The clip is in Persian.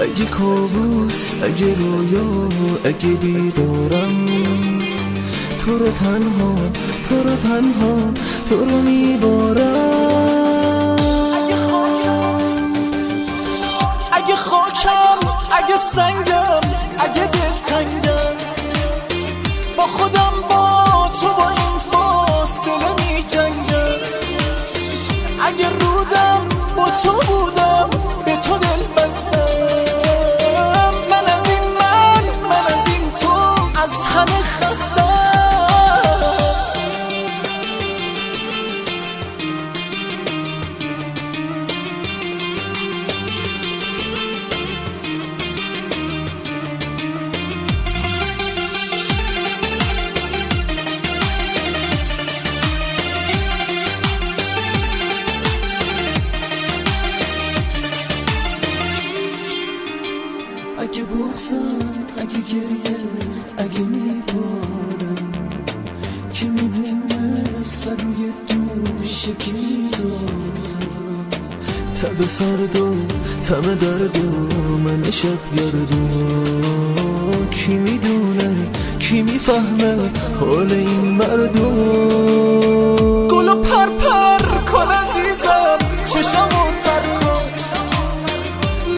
اگه کابوس، اگه رویا، اگه بیدارم، تو رو تنها، تو رو تنها، تو رو میبارم. اگه خاکم، اگه سنگم، اگه دلتنگم، با خودم با تو با این فاصله می جنگم. اگه رودم با تو بودم به تو دل بستم، من از این من از این تو از همه خستم. اگه بغضم، اگه گریه، اگه میبارم، که میدونه سر روی دوش که میذارم، تب سرد و تم درد و من شب گردو. کی میدونه، کی میفهمه حال این مردم.